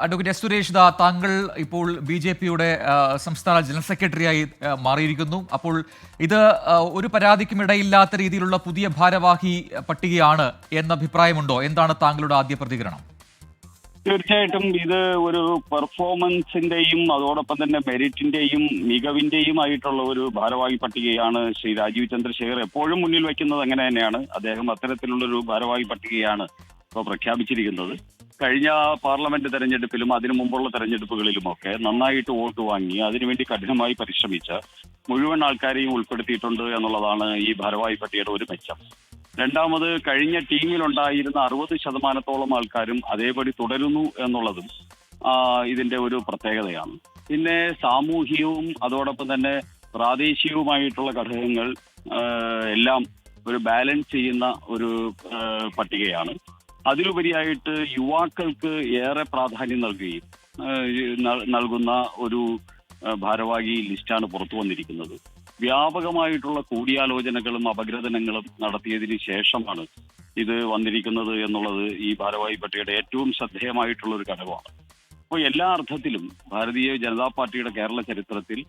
Advocate S Suresh, താങ്കൾ ഇപ്പോൾ ബി.ജെ.പിയുടെ സംസ്ഥാന ജനറൽ സെക്രട്ടറിയായി മാറിയിരിക്കുന്നു. അപ്പോൾ ഇത് ഒരു പരാതിക്കും ഇടയില്ലാത്ത രീതിയിലുള്ള പുതിയ ഭാരവാഹി പട്ടികയാണ് എന്ന അഭിപ്രായമുണ്ടോ? എന്താണ് താങ്കളുടെ ആദ്യ പ്രതികരണം? തീർച്ചയായിട്ടും ഇത് ഒരു പെർഫോമൻസിന്റെയും അതോടൊപ്പം തന്നെ മെറിറ്റിന്റെയും മികവിന്റെയും ആയിട്ടുള്ള ഒരു ഭാരവാഹി പട്ടികയാണ് ശ്രീ രാജീവ് ചന്ദ്രശേഖർ എപ്പോഴും മുന്നിൽ വയ്ക്കുന്നത്. അങ്ങനെ തന്നെയാണ്. അദ്ദേഹം അത്തരത്തിലുള്ളൊരു ഭാരവാഹി പട്ടികയാണ് ഇപ്പോൾ പ്രഖ്യാപിച്ചിരിക്കുന്നത്. കഴിഞ്ഞ പാർലമെന്റ് തെരഞ്ഞെടുപ്പിലും അതിനു മുമ്പുള്ള തെരഞ്ഞെടുപ്പുകളിലുമൊക്കെ നന്നായിട്ട് വോട്ട് വാങ്ങി അതിനുവേണ്ടി കഠിനമായി പരിശ്രമിച്ച മുഴുവൻ ആൾക്കാരെയും ഉൾപ്പെടുത്തിയിട്ടുണ്ട് എന്നുള്ളതാണ് ഈ ഭാരവാഹി പട്ടികയുടെ ഒരു മെച്ചം. രണ്ടാമത്, കഴിഞ്ഞ ടീമിലുണ്ടായിരുന്ന 60% ആൾക്കാരും അതേപടി തുടരുന്നു എന്നുള്ളതും ഇതിന്റെ ഒരു പ്രത്യേകതയാണ്. പിന്നെ സാമൂഹികവും അതോടൊപ്പം തന്നെ പ്രാദേശികവുമായിട്ടുള്ള ഘടകങ്ങൾ എല്ലാം ഒരു ബാലൻസ് ചെയ്യുന്ന ഒരു പട്ടികയാണ്. അതിലുപരിയായിട്ട് യുവാക്കൾക്ക് ഏറെ പ്രാധാന്യം നൽകുന്ന ഒരു ഭാരവാഹി ലിസ്റ്റാണ് പുറത്തു വന്നിരിക്കുന്നത്. വ്യാപകമായിട്ടുള്ള കൂടിയാലോചനകളും അപഗ്രഥനങ്ങളും നടത്തിയതിന് ശേഷമാണ് ഇത് വന്നിരിക്കുന്നത് എന്നുള്ളത് ഈ ഭാരവാഹി പട്ടികയുടെ ഏറ്റവും ശ്രദ്ധേയമായിട്ടുള്ള ഒരു ഘടകമാണ്. അപ്പോൾ എല്ലാ അർത്ഥത്തിലും ഭാരതീയ ജനതാ പാർട്ടിയുടെ കേരള ചരിത്രത്തിൽ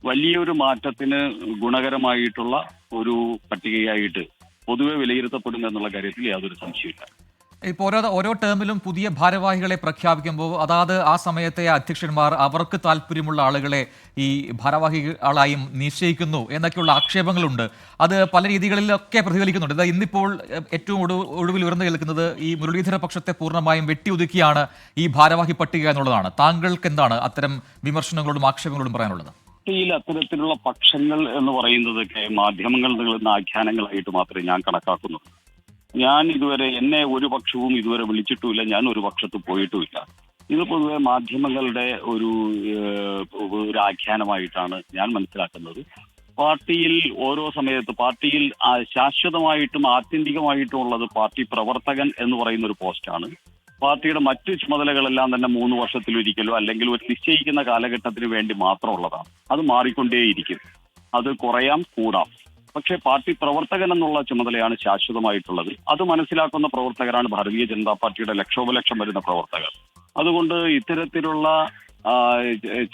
വലിയൊരു മാറ്റത്തിന് ഗുണകരമായിട്ടുള്ള ഒരു പട്ടികയായിട്ട് പൊതുവെ വിലയിരുത്തപ്പെടും എന്നുള്ള കാര്യത്തിൽ യാതൊരു സംശയമില്ല. ഇപ്പോൾ ഓരോ ടേമിലും പുതിയ ഭാരവാഹികളെ പ്രഖ്യാപിക്കുമ്പോൾ അതാത് ആ സമയത്തെ അധ്യക്ഷന്മാർ അവർക്ക് താല്പര്യമുള്ള ആളുകളെ ഈ ഭാരവാഹികളായും നിശ്ചയിക്കുന്നു എന്നൊക്കെയുള്ള ആക്ഷേപങ്ങളുണ്ട്. അത് പല രീതികളിലൊക്കെ പ്രതിഫലിക്കുന്നുണ്ട്. ഇന്നിപ്പോൾ ഏറ്റവും ഒടുവിൽ ഉയർന്നു കേൾക്കുന്നത് ഈ മുരളീധര പക്ഷത്തെ പൂർണ്ണമായും വെട്ടിയൊതുക്കിയാണ് ഈ ഭാരവാഹി പട്ടിക എന്നുള്ളതാണ്. താങ്കൾക്ക് എന്താണ് അത്തരം വിമർശനങ്ങളോടും ആക്ഷേപങ്ങളോടും പറയാനുള്ളത്? അത്തരത്തിലുള്ള പക്ഷങ്ങൾ എന്ന് പറയുന്നതൊക്കെ മാധ്യമങ്ങൾ നൽകുന്ന ആഖ്യാനങ്ങളായിട്ട് മാത്രമേ ഞാൻ കണക്കാക്കുന്നുള്ളൂ. ഞാൻ എന്നെ ഒരു പക്ഷവും ഇതുവരെ വിളിച്ചിട്ടുമില്ല, ഞാൻ ഒരു പക്ഷത്ത് പോയിട്ടുമില്ല. ഇത് പൊതുവെ മാധ്യമങ്ങളുടെ ഒരു ആഖ്യാനമായിട്ടാണ് ഞാൻ മനസ്സിലാക്കുന്നത്. പാർട്ടിയിൽ ഓരോ സമയത്ത് പാർട്ടിയിൽ ശാശ്വതമായിട്ടും ആത്യന്തികമായിട്ടും ഉള്ളത് പാർട്ടി പ്രവർത്തകൻ എന്ന് പറയുന്ന ഒരു പോസ്റ്റാണ്. പാർട്ടിയുടെ മറ്റു ചുമതലകളെല്ലാം തന്നെ 3 വർഷത്തിലൊരിക്കലോ അല്ലെങ്കിൽ ഒരു നിശ്ചയിക്കുന്ന കാലഘട്ടത്തിന് വേണ്ടി മാത്രമുള്ളതാണ്. അത് മാറിക്കൊണ്ടേയിരിക്കും. അത് കുറയാം കൂടാം. പക്ഷേ പാർട്ടി പ്രവർത്തകൻ എന്നുള്ള ചുമതലയാണ് ശാശ്വതമായിട്ടുള്ളത്. അത് മനസ്സിലാക്കുന്ന പ്രവർത്തകരാണ് ഭാരതീയ ജനതാ പാർട്ടിയുടെ ലക്ഷോപലക്ഷം വരുന്ന പ്രവർത്തകർ. അതുകൊണ്ട് ഇത്തരത്തിലുള്ള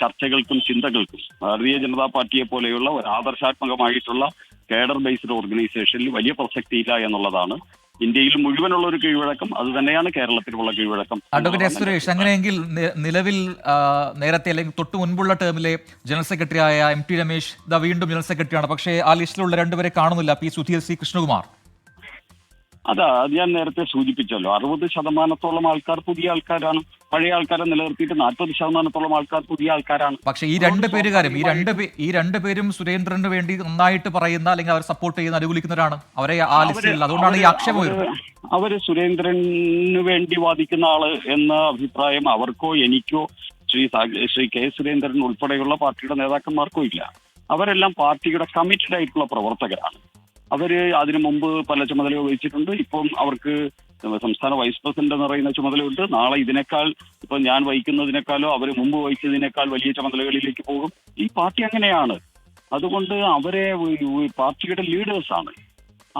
ചർച്ചകൾക്കും ചിന്തകൾക്കും ഭാരതീയ ജനതാ പാർട്ടിയെ പോലെയുള്ള ഒരു ആദർശാത്മകമായിട്ടുള്ള കേഡർ ബേസ്ഡ് ഓർഗനൈസേഷനിൽ വലിയ പ്രസക്തിയില്ല എന്നുള്ളതാണ് ഇന്ത്യയിൽ മുഴുവനുള്ള ഒരു കീഴ്വഴക്കം. അത് തന്നെയാണ് കേരളത്തിലുള്ള കീഴ്വഴക്കം. അഡ്വക്കേറ്റ് എസ് സുരേഷ്, അങ്ങനെയെങ്കിൽ നിലവിൽ നേരത്തെ അല്ലെങ്കിൽ തൊട്ടു മുൻപുള്ള ടേമിലെ ജനറൽ സെക്രട്ടറിയായ എം ടി രമേശ് വീണ്ടും ജനറൽ സെക്രട്ടറിയാണ്. പക്ഷേ ആ ലിസ്റ്റിലുള്ള രണ്ടുപേരെ കാണുന്നില്ല, പി സുധീർ, സി കൃഷ്ണകുമാർ. അത് ഞാൻ നേരത്തെ സൂചിപ്പിച്ചല്ലോ. 60% ആൾക്കാർ പുതിയ ആൾക്കാരാണ്. പഴയ ആൾക്കാരെ നിലനിർത്തിയിട്ട് 40% ആൾക്കാർ പുതിയ ആൾക്കാരാണ്. പക്ഷേ ഈ രണ്ടുപേരും സുരേന്ദ്രന് വേണ്ടി നന്നായിട്ട് പറയുന്ന അല്ലെങ്കിൽ അവർ സപ്പോർട്ട് ചെയ്യുന്ന അനുകൂലിക്കുന്നവരാണ്. അവരെ ആ ലിസ്റ്റിൽ, അതുകൊണ്ടാണ് ഈ ആക്ഷേപം വരുന്നത്. അവര് സുരേന്ദ്രന് വേണ്ടി വാദിക്കുന്ന ആള് എന്ന അഭിപ്രായം അവർക്കോ എനിക്കോ ശ്രീ കെ സുരേന്ദ്രൻ ഉൾപ്പെടെയുള്ള പാർട്ടിയുടെ നേതാക്കന്മാർക്കോ ഇല്ല. അവരെല്ലാം പാർട്ടിയുടെ കമ്മിറ്റഡ് ആയിട്ടുള്ള പ്രവർത്തകരാണ്. അവര് അതിനു മുമ്പ് പല ചുമതല വഹിച്ചിട്ടുണ്ട്. ഇപ്പം അവർക്ക് സംസ്ഥാന വൈസ് പ്രസിഡന്റ് എന്ന് പറയുന്ന ചുമതലയുണ്ട്. നാളെ ഇതിനേക്കാൾ ഇപ്പൊ ഞാൻ വഹിക്കുന്നതിനേക്കാളോ അവർ മുമ്പ് വഹിച്ചതിനേക്കാൾ വലിയ ചുമതലകളിലേക്ക് പോകും. ഈ പാർട്ടി അങ്ങനെയാണ്. അതുകൊണ്ട് അവരെ പാർട്ടിയുടെ ലീഡേഴ്സാണ്.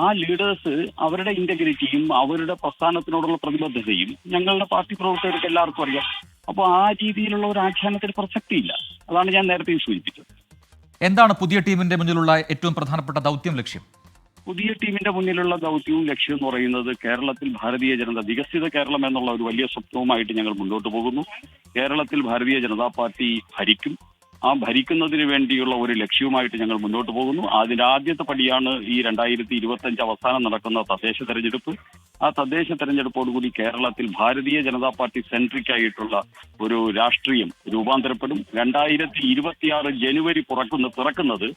ആ ലീഡേഴ്സ് അവരുടെ ഇന്റഗ്രിറ്റിയും അവരുടെ പ്രസ്ഥാനത്തിനോടുള്ള പ്രതിബദ്ധതയും ഞങ്ങളുടെ പാർട്ടി പ്രവർത്തകർക്ക് എല്ലാവർക്കും അറിയാം. അപ്പോൾ ആ രീതിയിലുള്ള ഒരു ആഖ്യാനത്തിന് പ്രസക്തിയില്ല. അതാണ് ഞാൻ നേരത്തെ സൂചിപ്പിച്ചത്. എന്താണ് പുതിയ ടീമിന്റെ മുന്നിലുള്ള ഏറ്റവും പ്രധാനപ്പെട്ട ദൗത്യം, ലക്ഷ്യം? പുതിയ ടീമിന്റെ മുന്നിലുള്ള ദൗത്യവും ലക്ഷ്യം എന്ന് പറയുന്നത് കേരളത്തിൽ ഭാരതീയ ജനത വികസിത കേരളം എന്നുള്ള ഒരു വലിയ സ്വപ്നവുമായിട്ട് ഞങ്ങൾ മുന്നോട്ട് പോകുന്നു. കേരളത്തിൽ ഭാരതീയ ജനതാ പാർട്ടി ഭരിക്കും. ആ ഭരിക്കുന്നതിന് വേണ്ടിയുള്ള ഒരു ലക്ഷ്യവുമായിട്ട് ഞങ്ങൾ മുന്നോട്ട് പോകുന്നു. അതിന്റെ ആദ്യത്തെ പടിയാണ് ഈ 2025 അവസാനം നടക്കുന്ന തദ്ദേശ തെരഞ്ഞെടുപ്പ്. ആ തദ്ദേശ തെരഞ്ഞെടുപ്പോടുകൂടി കേരളത്തിൽ ഭാരതീയ ജനതാ പാർട്ടി സെൻട്രിക് ആയിട്ടുള്ള ഒരു രാഷ്ട്രീയം രൂപാന്തരപ്പെടും. 2026 ജനുവരി പിറക്കുന്നത്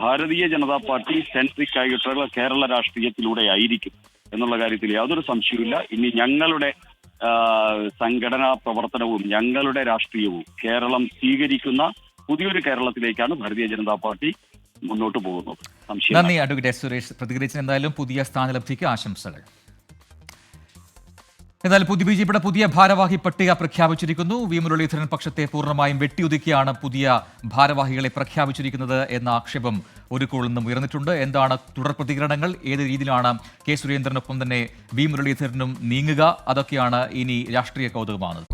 ഭാരതീയ ജനതാ പാർട്ടി സെൻട്രിക് ആയിട്ടുള്ള കേരള രാഷ്ട്രീയത്തിലൂടെ ആയിരിക്കും എന്നുള്ള കാര്യത്തിൽ യാതൊരു സംശയവുമില്ല. ഇനി ഞങ്ങളുടെ സംഘടനാ പ്രവർത്തനവും ഞങ്ങളുടെ രാഷ്ട്രീയവും കേരളം സ്വീകരിക്കുന്ന പുതിയൊരു കേരളത്തിലേക്കാണ് ഭാരതീയ ജനതാ പാർട്ടി മുന്നോട്ട് പോകുന്നത്. നന്ദി അഡ്വക്കേറ്റ് എസ് സുരേഷ്. പ്രതികരിച്ച എന്തായാലും പുതിയ സ്ഥാനലബ്ധിക്ക് ആശംസകൾ. എന്നാൽ ബി.ജെ.പിയുടെ പുതിയ ഭാരവാഹി പട്ടിക പ്രഖ്യാപിച്ചിരിക്കുന്നു. വി മുരളീധരൻ പക്ഷത്തെ പൂർണ്ണമായും വെട്ടിയൊതുക്കിയാണ് പുതിയ ഭാരവാഹികളെ പ്രഖ്യാപിച്ചിരിക്കുന്നത് എന്ന ആക്ഷേപം ഒരു കോണിൽ നിന്നും ഉയർന്നിട്ടുണ്ട്. എന്താണ് തുടർ പ്രതികരണങ്ങൾ, ഏത് രീതിയിലാണ് കെ സുരേന്ദ്രനൊപ്പം തന്നെ വി മുരളീധരനും നീങ്ങുക, അതൊക്കെയാണ് ഇനി രാഷ്ട്രീയ കൗതുകമാകുന്നത്.